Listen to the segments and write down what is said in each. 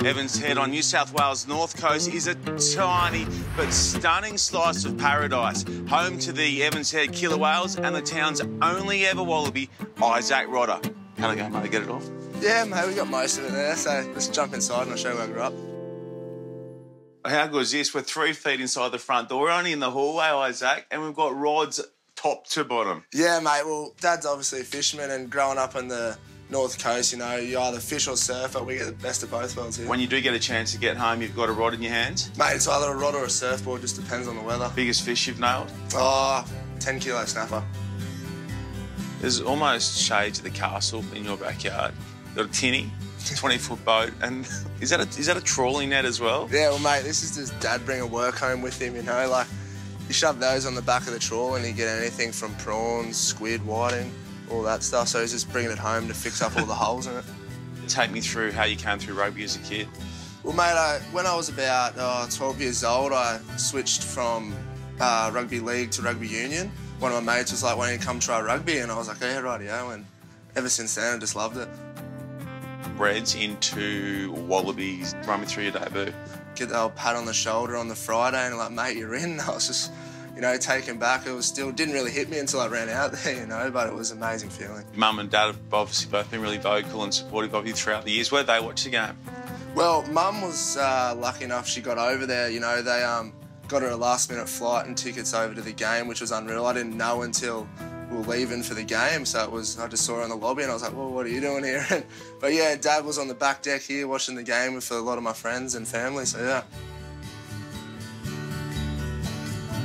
Evans Head on New South Wales' north coast is a tiny but stunning slice of paradise, home to the Evans Head killer whales and the town's only ever wallaby, Izack Rodda. How'd I go, mate? Get it off? Yeah, mate, we got most of it there, so let's jump inside and I'll show you where I grew up. How good is this? We're 3 feet inside the front door. We're only in the hallway, Izack, and we've got rods top to bottom. Yeah, mate, well, Dad's obviously a fisherman, and growing up on the north coast, you know, you either fish or surf, but we get the best of both worlds here. When you do get a chance to get home, you've got a rod in your hands? Mate, it's either a rod or a surfboard, just depends on the weather. Biggest fish you've nailed? Oh, 10-kilo snapper. There's almost shades of the castle in your backyard. Got a tinny, 20-foot boat, and is that a trawling net as well? Yeah, well, mate, this is just Dad bringing work home with him, you know, like, you shove those on the back of the trawl and you get anything from prawns, squid, whiting, all that stuff, so he's just bringing it home to fix up all the holes in it. Take me through how you came through rugby as a kid. Well, mate, when I was about 12 years old, I switched from rugby league to rugby union. One of my mates was like, why don't you come try rugby? And I was like, yeah, rightio, and ever since then, I just loved it. Reds into Wallabies, run me through your debut. Get the old pat on the shoulder on the Friday and like, mate, you're in. I was just, you know, taken back. It was still, didn't really hit me until I ran out there, you know, but it was an amazing feeling. Mum and Dad have obviously both been really vocal and supportive of you throughout the years. Where'd they watch the game? Well, Mum was lucky enough she got over there, you know, they got her a last-minute flight and tickets over to the game, which was unreal. I didn't know until we were leaving for the game, so it was, I just saw her in the lobby and I was like, well, what are you doing here? But yeah, Dad was on the back deck here watching the game with a lot of my friends and family, so yeah.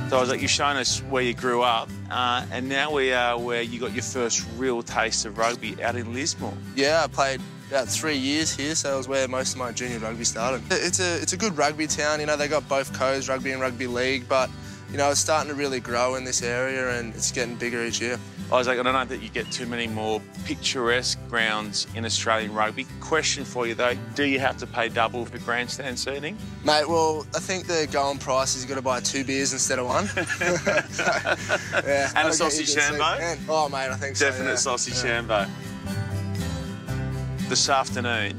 So I was like, you've shown us where you grew up, and now we are where you got your first real taste of rugby out in Lismore. Yeah, I played about 3 years here, so it was where most of my junior rugby started. It's a good rugby town, you know, they got both codes, rugby and rugby league, but, you know, it's starting to really grow in this area and it's getting bigger each year. I was like, I don't know that you get too many more picturesque grounds in Australian rugby. Question for you, though, do you have to pay double for grandstand seating? Mate, well, I think the going price is you've got to buy 2 beers instead of 1. So, yeah, and a sausage shambo? Oh, mate, I think so, Definite yeah. sausage shambo. This afternoon,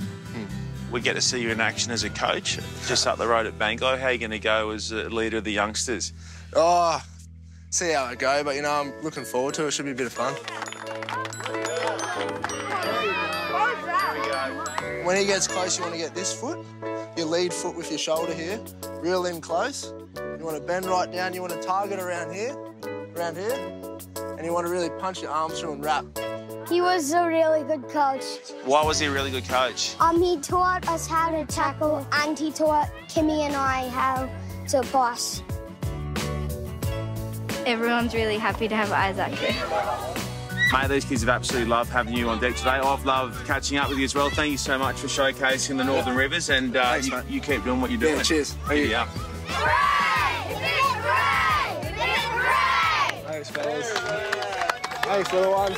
we get to see you in action as a coach, just up the road at Bangor. How are you going to go as a leader of the youngsters? Oh, see how I go, but, you know, I'm looking forward to it. It should be a bit of fun. When he gets close, you want to get this foot, your lead foot with your shoulder here, reel in close. You want to bend right down. You want to target around here, and you want to really punch your arms through and wrap. He was a really good coach. Why was he a really good coach? He taught us how to tackle, and he taught Kimmy and I how to pass. Everyone's really happy to have Izack here. Mate, these kids have absolutely loved having you on deck today. I've loved catching up with you as well. Thank you so much for showcasing the Northern Rivers, and thanks, you keep doing what you're doing. Yeah, cheers. Thank you. Yeah. Thanks, fellas. Thanks, little ones.